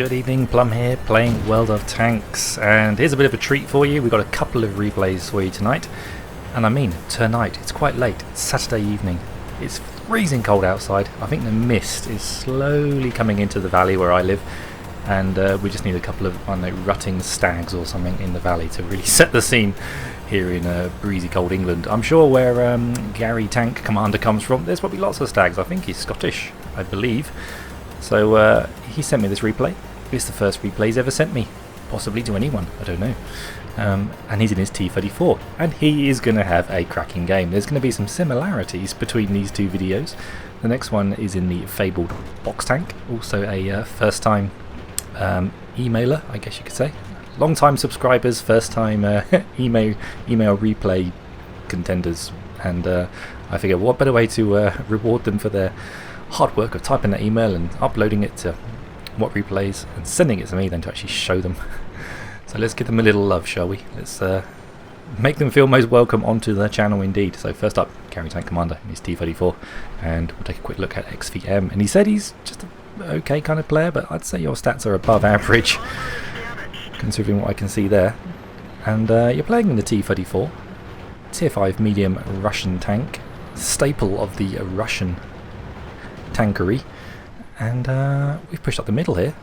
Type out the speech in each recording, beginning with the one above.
Good evening, Plum here, playing World of Tanks, and here's a bit of a treat for you. We've got a couple of replays for you tonight, and I mean tonight. It's quite late, it's Saturday evening. It's freezing cold outside. I think the mist is slowly coming into the valley where I live, and we just need a couple of, I don't know, rutting stags or something in the valley to really set the scene here in breezy cold England. I'm sure where Gary Tank Commander comes from, there's probably lots of stags. I think he's Scottish, I believe. So he sent me this replay. It's the first replay he's ever sent me, possibly to anyone, I don't know. And he's in his T-34, and he is going to have a cracking game. There's going to be some similarities between these two videos. The next one is in the fabled box tank, also a first-time emailer, I guess you could say. Long-time subscribers, first-time email replay contenders, and I figure what better way to reward them for their hard work of typing that email and uploading it to What Replays and sending it to me than to actually show them. So let's give them a little love, shall we? Let's make them feel most welcome onto the channel indeed. So first up, Gary Tank Commander in his T-34, and we'll take a quick look at XVM. And he said he's just an okay kind of player, but I'd say your stats are above average considering what I can see there. And you're playing in the T-34, Tier 5 medium Russian tank, staple of the Russian tankery, and we've pushed up the middle here.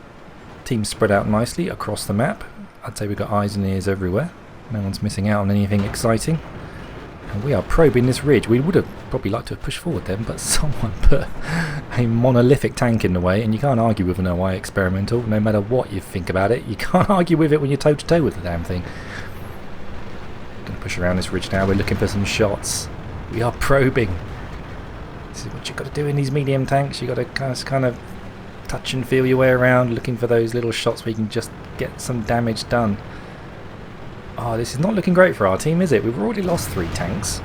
Teams spread out nicely across the map. I'd say we've got eyes and ears everywhere. No one's missing out on anything exciting, and we are probing this ridge. We would have probably liked to have pushed forward then, but someone put a monolithic tank in the way, and you can't argue with an OI experimental no matter what you think about it. You can't argue with it when you're toe to toe with the damn thing. Gonna push around this ridge now. We're looking for some shots. We are probing. This is what you've got to do in these medium tanks. You've got to kind of touch and feel your way around, looking for those little shots where you can just get some damage done. Oh, this is not looking great for our team, is it? We've already lost 3 tanks.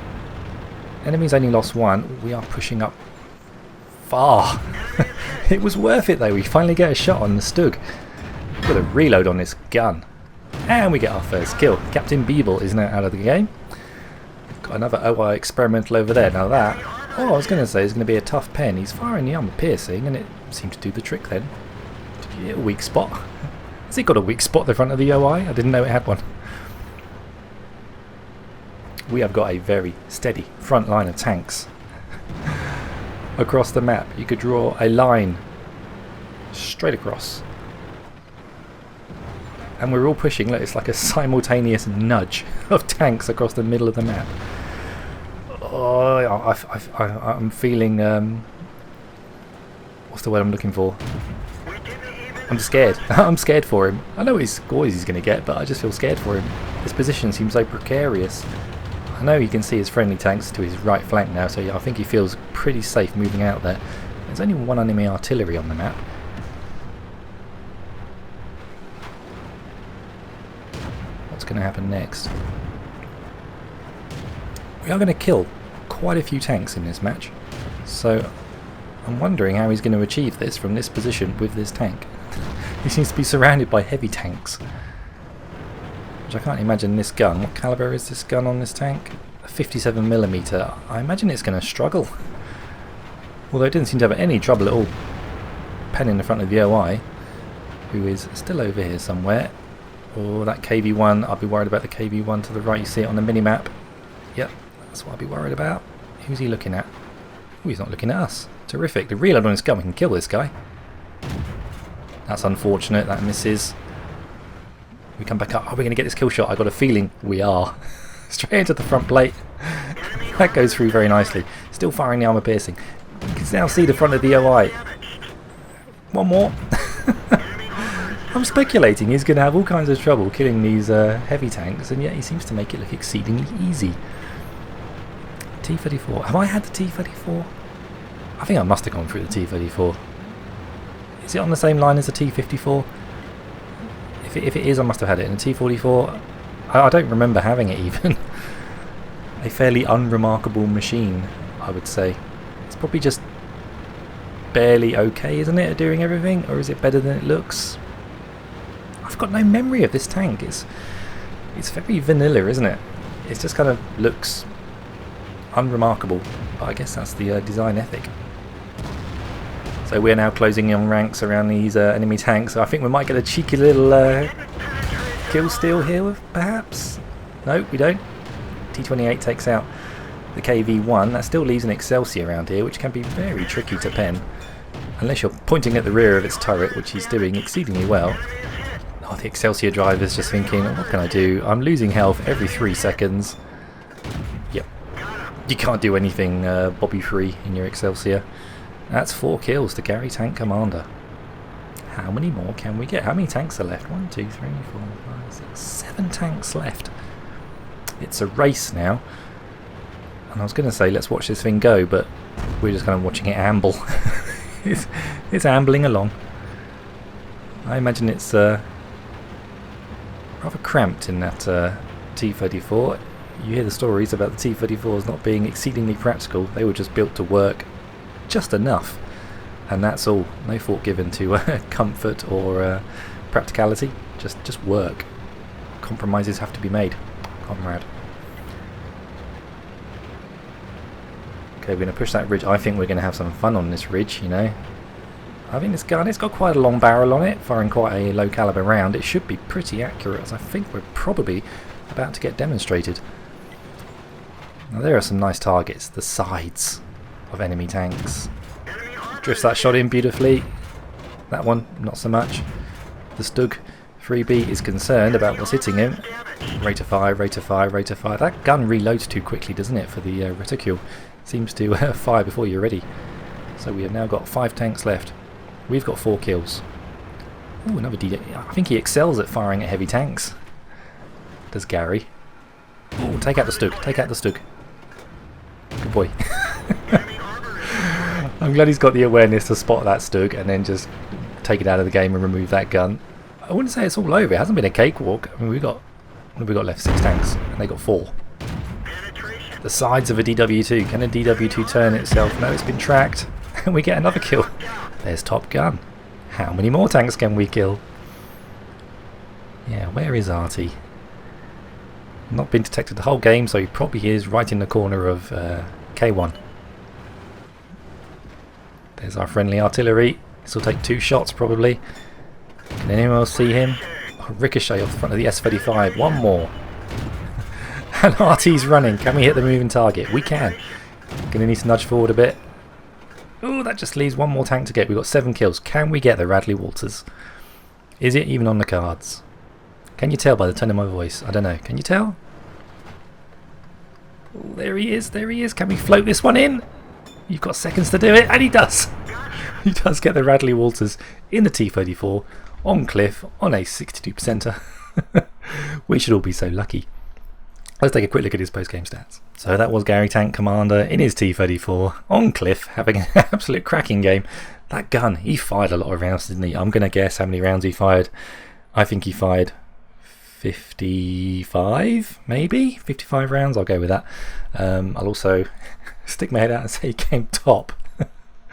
Enemies only lost 1. We are pushing up far. It was worth it though. We finally get a shot on the Stug. Got a reload on this gun. And we get our first kill. Captain Beeble is now out of the game. Got another OI experimental over there. Now that... Oh, I was going to say it's going to be a tough pen. He's firing the armor piercing, and it seemed to do the trick then. Did you hit a weak spot? Has it got a weak spot at the front of the OI? I didn't know it had one. We have got a very steady front line of tanks across the map. You could draw a line straight across. And we're all pushing. Look, it's like a simultaneous nudge of tanks across the middle of the map. Oh, I'm feeling, what's the word I'm looking for? I'm scared. I'm scared for him. I know what scores he's going to get, but I just feel scared for him. His position seems so precarious. I know you can see his friendly tanks to his right flank now, so I think he feels pretty safe moving out there. There's only one enemy artillery on the map. What's going to happen next? We are going to kill quite a few tanks in this match, so I'm wondering how he's going to achieve this from this position with this tank. He seems to be surrounded by heavy tanks, which I can't imagine this gun. What caliber is this gun on this tank? A 57mm. I imagine it's going to struggle, although it didn't seem to have any trouble at all penning the front of the OI, who is still over here somewhere. Or that KV-1, I'll be worried about the KV-1 to the right. You see it on the minimap. Yep, that's what I'll be worried about. Who's he looking at? Oh, he's not looking at us. Terrific. The reload on his gun, we can kill this guy. That's unfortunate, that misses. We come back up. Are we going to get this kill shot? I got a feeling we are. Straight into the front plate. That goes through very nicely. Still firing the armor piercing. You can now see the front of the OI. One more. I'm speculating he's going to have all kinds of trouble killing these heavy tanks, and yet he seems to make it look exceedingly easy. T-34. Have I had the T-34? I think I must have gone through the T-34. Is it on the same line as the T-54? If it is, I must have had it. In the T-44, I don't remember having it even. A fairly unremarkable machine, I would say. It's probably just barely okay, isn't it, at doing everything? Or is it better than it looks? I've got no memory of this tank. It's very vanilla, isn't it? It just kind of looks unremarkable, but I guess that's the design ethic. So we're now closing in on ranks around these enemy tanks. So I think we might get a cheeky little kill steal here, perhaps. No, we don't. T28 takes out the KV-1. That still leaves an Excelsior around here, which can be very tricky to pen. Unless you're pointing at the rear of its turret, which he's doing exceedingly well. Oh, the Excelsior driver's just thinking, what can I do? I'm losing health every 3 seconds. Yep. You can't do anything Bobby free in your Excelsior. That's 4 kills to Gary Tank Commander. How many more can we get? How many tanks are left? 1, 2, 3, 4, 5, 6, 7 tanks left. It's a race now. And I was going to say, let's watch this thing go, but we're just kind of watching it amble. it's ambling along. I imagine it's rather cramped in that T-34. You hear the stories about the T-34s not being exceedingly practical. They were just built to work just enough. And that's all. No thought given to comfort or practicality. Just work. Compromises have to be made, comrade. Okay, we're going to push that ridge. I think we're going to have some fun on this ridge, you know. I think this gun, it's got quite a long barrel on it, firing quite a low caliber round. It should be pretty accurate, as I think we're probably about to get demonstrated. Now there are some nice targets, the sides of enemy tanks. Drifts that shot in beautifully. That one, not so much. The Stug 3B is concerned about what's hitting him. Rate of fire, rate of fire, rate of fire. That gun reloads too quickly, doesn't it, for the reticule? Seems to fire before you're ready. So we have now got 5 tanks left. We've got 4 kills. Ooh, another D. I think he excels at firing at heavy tanks. Does Gary? Ooh, take out the Stug. Take out the Stug. Good boy. I'm glad he's got the awareness to spot that Stug and then just take it out of the game and remove that gun. I wouldn't say it's all over. It hasn't been a cakewalk. I mean, what have we got left? 6 tanks, and they got 4. The sides of a DW2. Can a DW2 turn itself? No, it's been tracked. And we get another kill. There's Top Gun. How many more tanks can we kill? Yeah, where is Artie? Not been detected the whole game, so he probably is right in the corner of K1. There's our friendly artillery. This will take 2 shots probably. Can anyone else see him? Oh, ricochet off the front of the S-35. One more. And RT's running. Can we hit the moving target? We can. Gonna need to nudge forward a bit. Oh, that just leaves 1 more tank to get. We've got 7 kills. Can we get the Radley Walters? Is it even on the cards? Can you tell by the tone of my voice? I don't know. Can you tell? Oh, there he is. There he is. Can we float this one in? You've got seconds to do it. And he does. He does get the Radley Walters in the T-34 on cliff on a 62%er. We should all be so lucky. Let's take a quick look at his post-game stats. So that was Gary Tank Commander in his T-34 on cliff, having an absolute cracking game. That gun, he fired a lot of rounds, didn't he? I'm going to guess how many rounds he fired. I think he fired 55, maybe? 55 rounds, I'll go with that. I'll also stick my head out and say he came top.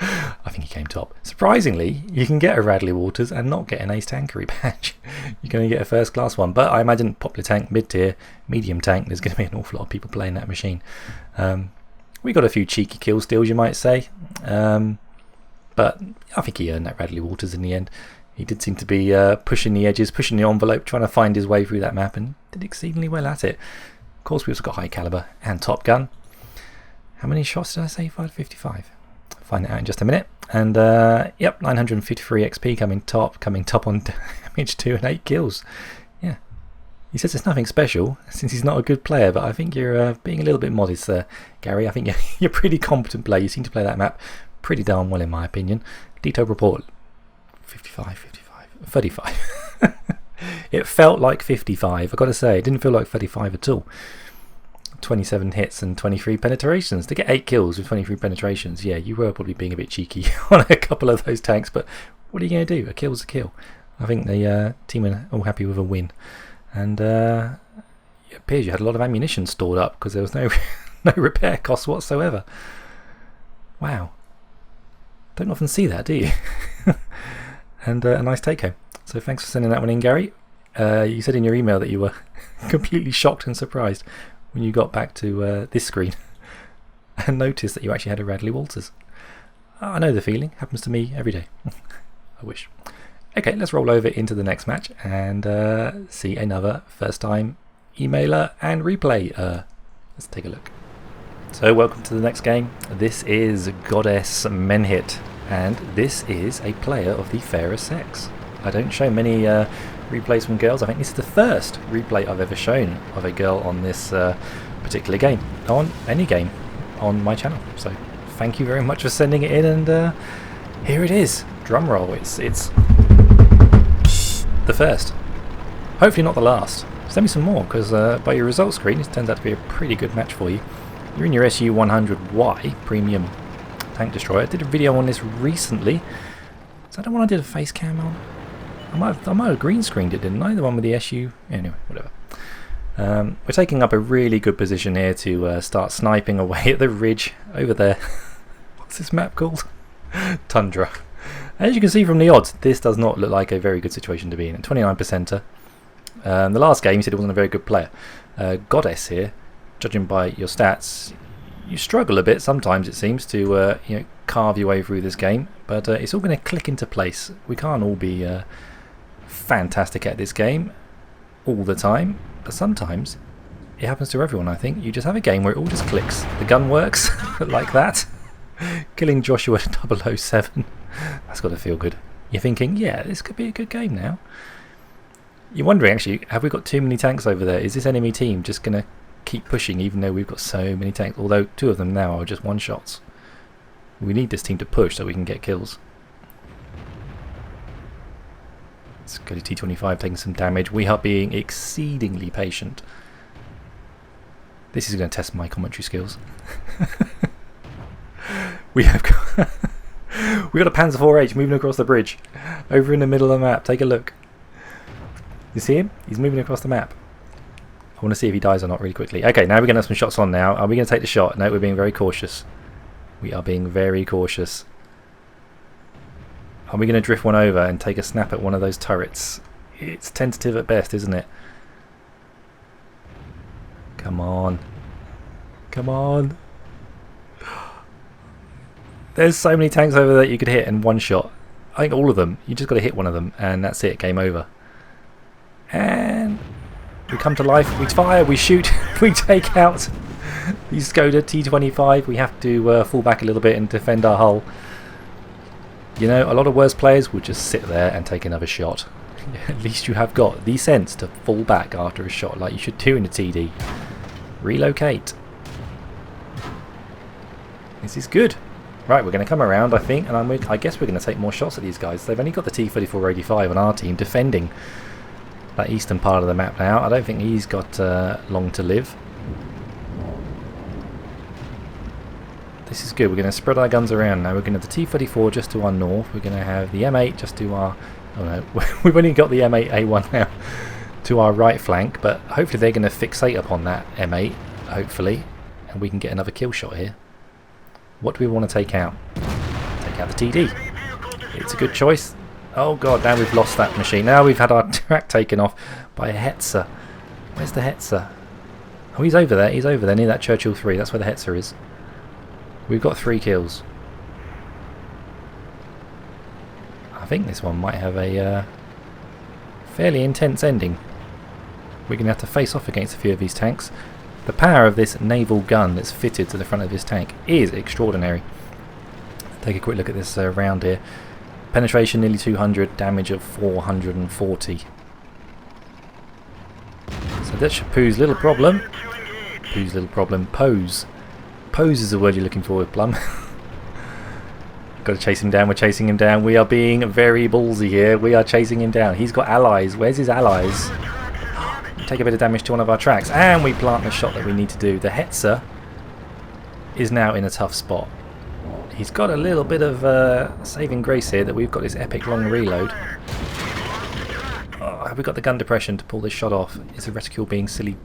I think he came top. Surprisingly, you can get a Radley Walters and not get an Ace Tankery badge. You're going to get a first class one. But I imagine popular tank, mid-tier, medium tank, there's going to be an awful lot of people playing that machine. We got a few cheeky kill steals, you might say. But I think he earned that Radley Walters in the end. He did seem to be pushing the edges, pushing the envelope, trying to find his way through that map, and did exceedingly well at it. Of course, we also got high caliber and Top Gun. How many shots did I say? 55. Find that out in just a minute. And yep, 953 XP coming top on damage 2 and 8 kills. Yeah, he says it's nothing special since he's not a good player, but I think you're being a little bit modest there, Gary. I think you're a pretty competent player. You seem to play that map pretty darn well in my opinion. Detailed report 35. It felt like 55. I've got to say, it didn't feel like 35 at all. 27 hits and 23 penetrations. To get 8 kills with 23 penetrations, yeah, you were probably being a bit cheeky on a couple of those tanks, but what are you going to do? A kill's a kill. I think the team are all happy with a win. And it appears you had a lot of ammunition stored up because there was no repair costs whatsoever. Wow. Don't often see that, do you? And a nice take home. So thanks for sending that one in, Gary. You said in your email that you were completely shocked and surprised when you got back to this screen and noticed that you actually had a Radley Walters. I know the feeling. Happens to me every day. I wish. Okay, let's roll over into the next match and see another first time emailer and replay. Let's take a look. So welcome to the next game. This is Goddess Menhit, and this is a player of the fairer sex. I don't show many replays from girls. I think this is the first replay I've ever shown of a girl on this particular game, on any game on my channel. So thank you very much for sending it in, and here it is. Drum roll. It's the first. Hopefully not the last. Send me some more, because by your results screen it turns out to be a pretty good match for you. You're in your SU-100Y Premium Tank Destroyer. I did a video on this recently. Is that the one I did a face cam on? I might have green screened it, didn't I? The one with the SU... Anyway, whatever. We're taking up a really good position here to start sniping away at the ridge over there. What's this map called? Tundra. As you can see from the odds, this does not look like a very good situation to be in. 29%er. The last game, you said he wasn't a very good player. Goddess here, judging by your stats, you struggle a bit sometimes, it seems, to carve your way through this game, but it's all going to click into place. We can't all be fantastic at this game all the time, but sometimes it happens to everyone. I think you just have a game where it all just clicks. The gun works like that. Killing Joshua 007. That's got to feel good. You're thinking, yeah, this could be a good game now. You're wondering, actually, have we got too many tanks over there? Is this enemy team just going to keep pushing even though we've got so many tanks? Although 2 of them now are just one-shots. We need this team to push so we can get kills. Let's go to T25 taking some damage. We are being exceedingly patient. This is going to test my commentary skills. We have got we got a Panzer 4H moving across the bridge over in the middle of the map. Take a look. You see him? He's moving across the map. I want to see if he dies or not really quickly. Okay, now we're going to have some shots on now. Are we going to take the shot? No, we're being very cautious. We are being very cautious. Are we going to drift one over and take a snap at one of those turrets? It's tentative at best, isn't it? Come on. Come on. There's so many tanks over there you could hit in one shot. I think all of them. You just got to hit one of them and that's it. Game over. And we come to life. We fire. We shoot. We take out the Skoda T25. We have to fall back a little bit and defend our hull. You know, a lot of worse players would just sit there and take another shot. At least you have got the sense to fall back after a shot, like you should do in a TD. Relocate. This is good. Right, we're going to come around, I think, and I guess we're going to take more shots at these guys. They've only got the T-3485 on our team defending that eastern part of the map now. I don't think he's got long to live. This is good. We're going to spread our guns around now. We're going to have the T-34 just to our north. We're going to have the M8 just to our... Oh no, we've only got the M8A1 now to our right flank, but hopefully they're going to fixate upon that M8, hopefully, and we can get another kill shot here. What do we want to take out? Take out the TD. It's a good choice. Oh god, now we've lost that machine. Now we've had our track taken off by a Hetzer. Where's the Hetzer? Oh, he's over there. He's over there near that Churchill 3. That's where the Hetzer is. We've got 3 kills. I think this one might have a fairly intense ending. We're going to have to face off against a few of these tanks. The power of this naval gun that's fitted to the front of this tank is extraordinary. Take a quick look at this round here. Penetration nearly 200, damage of 440. So that should pose little problem. Pose little problem. Pose. Pose is the word you're looking for with Plum. Got to chase him down. We're chasing him down. We are being very ballsy here. We are chasing him down. He's got allies. Where's his allies? Take a bit of damage to one of our tracks, and we plant the shot that we need to do. The Hetzer is now in a tough spot. He's got a little bit of saving grace here that we've got this epic long reload. Oh, have we got the gun depression to pull this shot off? Is the reticule being silly?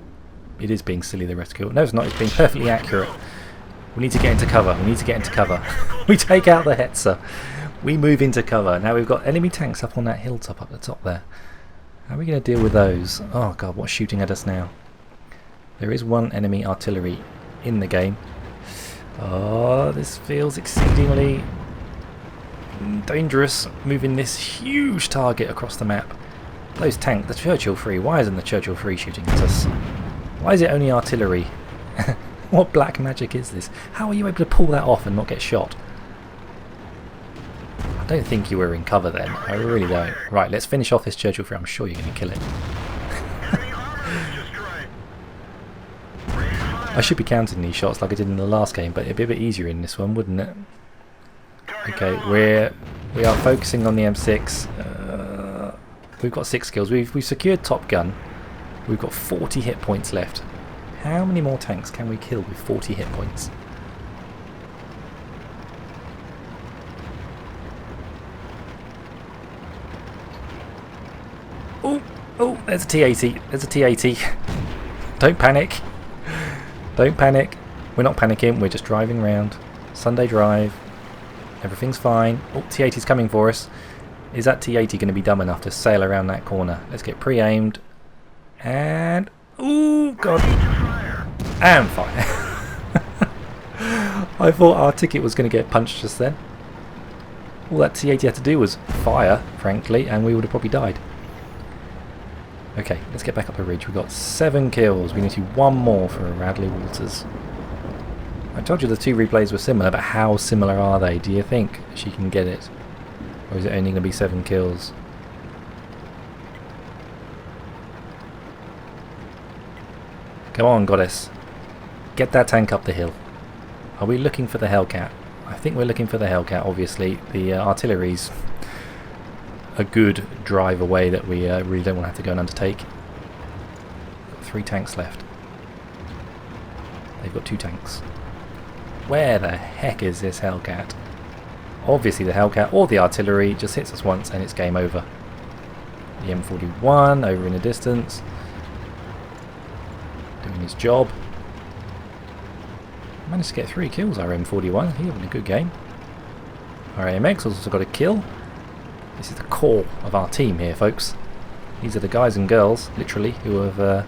It is being silly, the reticule. No, it's not. It's being perfectly accurate. We need to get into cover. We need to get into cover. We take out the Hetzer. We move into cover. Now we've got enemy tanks up on that hilltop up the top there. How are we going to deal with those? Oh god, what's shooting at us now? There is one enemy artillery in the game. Oh, this feels exceedingly dangerous moving this huge target across the map. Those tanks, the Churchill 3, why isn't the Churchill 3 shooting at us? Why is it only artillery? What black magic is this? How are you able to pull that off and not get shot? I don't think you were in cover then. I really don't. Right, let's finish off this Churchill 3. I'm sure you're going to kill it. I should be counting these shots like I did in the last game, but it'd be a bit easier in this one, wouldn't it? Okay, we are focusing on the M6. We've got 6 kills. We've secured Top Gun. We've got 40 hit points left. How many more tanks can we kill with 40 hit points? Oh, oh, there's a T-80. There's a T-80. Don't panic. Don't panic. We're not panicking. We're just driving around. Sunday drive. Everything's fine. Oh, T-80's coming for us. Is that T-80 going to be dumb enough to sail around that corner? Let's get pre-aimed. And... oh, God. And fire. I thought our ticket was going to get punched just then. All that T-80 had to do was fire, frankly, and we would have probably died. Okay, let's get back up the ridge. We've got 7 kills. We need to do 1 more for Radley Walters. I told you the 2 replays were similar, but how similar are they? Do you think she can get it? Or is it only going to be 7 kills? Come on, goddess. Get that tank up the hill. Are we looking for the Hellcat? I think we're looking for the Hellcat, obviously. The artillery's a good drive away that we really don't want to have to go and undertake. Got 3 tanks left. They've got 2 tanks. Where the heck is this Hellcat? Obviously the Hellcat or the artillery just hits us once and it's game over. The M41 over in the distance. Doing his job. Managed to get 3 kills, our M41. He's having a good game. Our AMX also got a kill. This is the core of our team here, folks. These are the guys and girls, literally, who have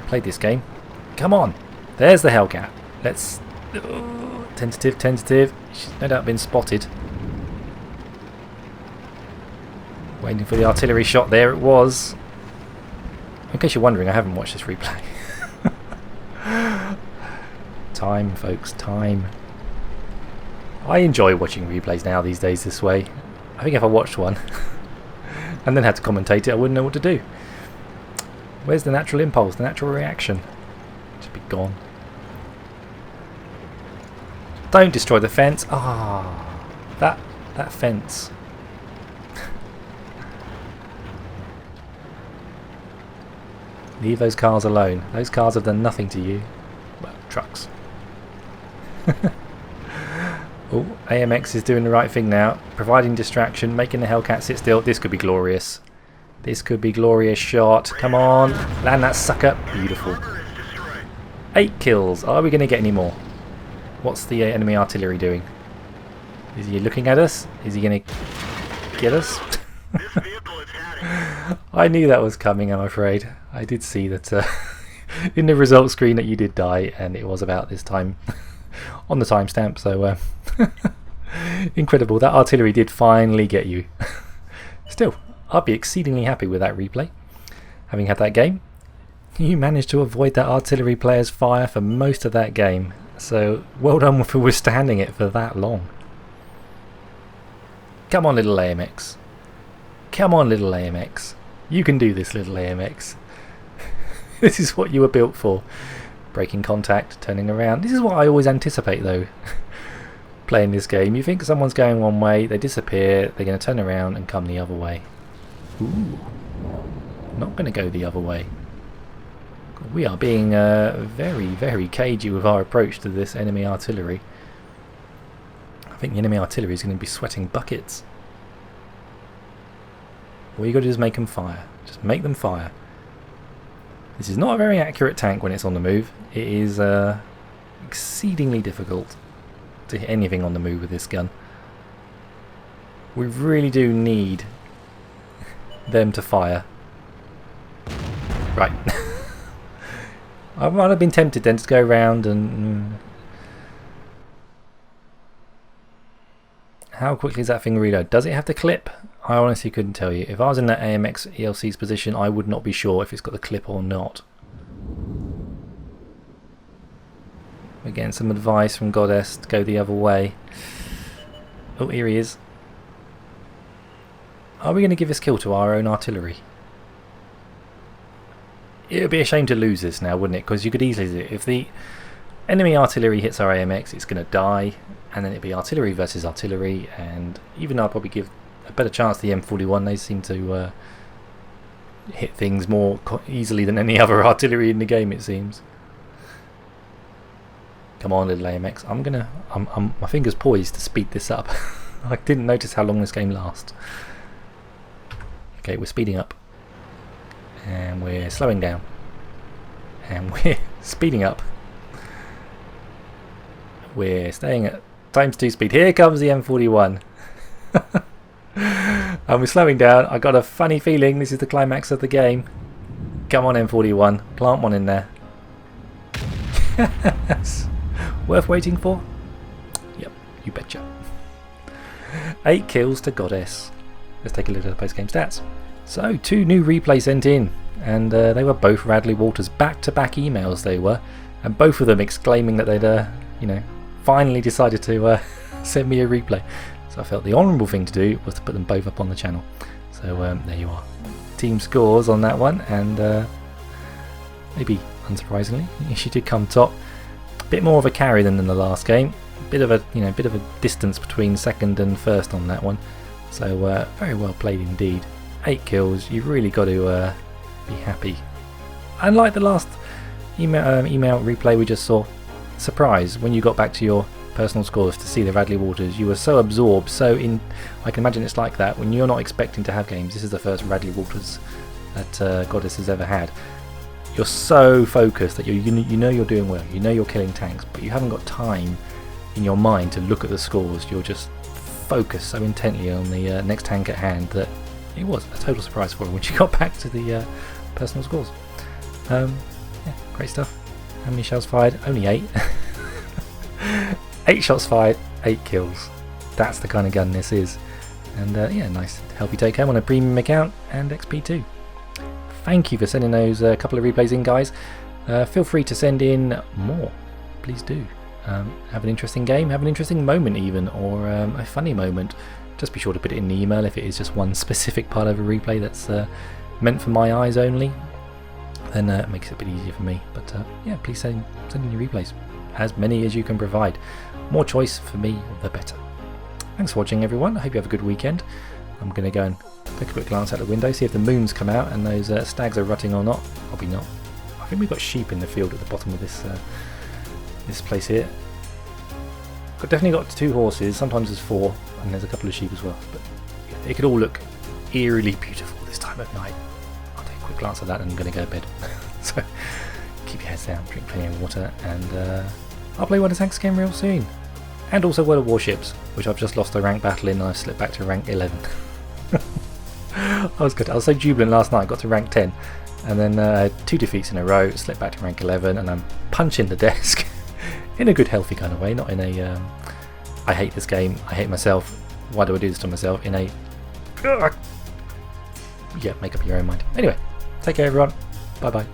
played this game. Come on! There's the Hellcat. Let's... tentative, tentative. She's no doubt been spotted. Waiting for the artillery shot. There it was. In case you're wondering, I haven't watched this replay. Time, folks, time. I enjoy watching replays now these days this way. I think if I watched one and then had to commentate it, I wouldn't know what to do. Where's the natural impulse, the natural reaction? Just be gone. Don't destroy the fence. Ah, that fence. Leave those cars alone. Those cars have done nothing to you. Well, trucks. Oh, AMX is doing the right thing now. Providing distraction, making the Hellcat sit still. This could be glorious. This could be glorious shot. Come on. Land that sucker. Beautiful. 8 kills. Are we going to get any more? What's the enemy artillery doing? Is he looking at us? Is he going to get us? I knew that was coming, I'm afraid. I did see that in the result screen that you did die, and it was about this time on the timestamp, so incredible. That artillery did finally get you. Still, I'd be exceedingly happy with that replay. Having had that game, you managed to avoid that artillery player's fire for most of that game, so well done for withstanding it for that long. Come on, little AMX. Come on, little AMX. You can do this, little AMX. This is what you were built for. Breaking contact, turning around. This is what I always anticipate, though, playing this game. You think someone's going one way, they disappear, they're going to turn around and come the other way. Ooh. Not going to go the other way. We are being very, very cagey with our approach to this enemy artillery. I think the enemy artillery is going to be sweating buckets. All you got to do is make them fire. Just make them fire. This is not a very accurate tank when it's on the move. It is exceedingly difficult to hit anything on the move with this gun. We really do need them to fire. Right. I might have been tempted then to go around and... How quickly does that thing reload? Does it have the clip? I honestly couldn't tell you. If I was in that AMX ELC's position, I would not be sure if it's got the clip or not. We're getting some advice from Goddess to go the other way. Oh, here he is. Are we going to give this kill to our own artillery? It would be a shame to lose this now, wouldn't it? Because you could easily do it. If the enemy artillery hits our AMX, it's going to die, and then it'd be artillery versus artillery, and even though I'd probably give a better chance to the M41, they seem to hit things more easily than any other artillery in the game, it seems. Come on, little AMX. I'm my fingers poised to speed this up. I didn't notice how long this game lasts. Okay, we're speeding up. And we're slowing down. And we're speeding up. We're staying at ×2 speed. Here comes the M41. And we're slowing down. I got a funny feeling this is the climax of the game. Come on, M41. Plant one in there. Yes. Worth waiting for? Yep, you betcha. 8 kills to Goddess. Let's take a look at the post-game stats. So, 2 new replays sent in, and they were both Radley Walters. Back-to-back emails they were, and both of them exclaiming that they'd, finally decided to send me a replay. So I felt the honourable thing to do was to put them both up on the channel. So there you are. Team scores on that one, and maybe unsurprisingly, she did come top. A bit more of a carry than in the last game. Bit of a distance between second and first on that one. So very well played indeed. 8 kills. You've really got to be happy. Unlike the last email replay we just saw, surprise when you got back to your personal scores to see the Radley Walters. You were so absorbed, I can imagine it's like that when you're not expecting to have games. This is the first Radley Walters that Goddess has ever had. You're so focused that you know you're doing well, you know you're killing tanks, but you haven't got time in your mind to look at the scores. You're just focused so intently on the next tank at hand that it was a total surprise for her when she got back to the personal scores. Yeah, great stuff. How many shells fired? Only 8. 8 shots fired, 8 kills. That's the kind of gun this is. And yeah, nice healthy take home on a premium account and XP too. Thank you for sending those couple of replays in, guys. Feel free to send in more. Please do. Have an interesting game, have an interesting moment even, or a funny moment. Just be sure to put it in the email if it is just one specific part of a replay that's meant for my eyes only. Then it makes it a bit easier for me. But yeah, please send in your replays. As many as you can provide. More choice for me, the better. Thanks for watching, everyone. I hope you have a good weekend. I'm going to go and take a quick glance out the window, see if the moon's come out and those stags are rutting or not. Probably not. I think we've got sheep in the field at the bottom of this this place here. Definitely got 2 horses, sometimes there's 4, and there's a couple of sheep as well. But yeah, it could all look eerily beautiful this time of night. I'll take a quick glance at that and I'm going to go to bed. So keep your heads down, drink plenty of water, and I'll play World of Tanks again real soon. And also World of Warships, which I've just lost a rank battle in and I've slipped back to rank 11. I was so jubilant last night, got to rank 10, and then 2 defeats in a row, slipped back to rank 11, and I'm punching the desk in a good healthy kind of way, not in a I hate this game, I hate myself, why do I do this to myself, in a yeah, make up your own mind. Anyway, take care everyone, bye bye.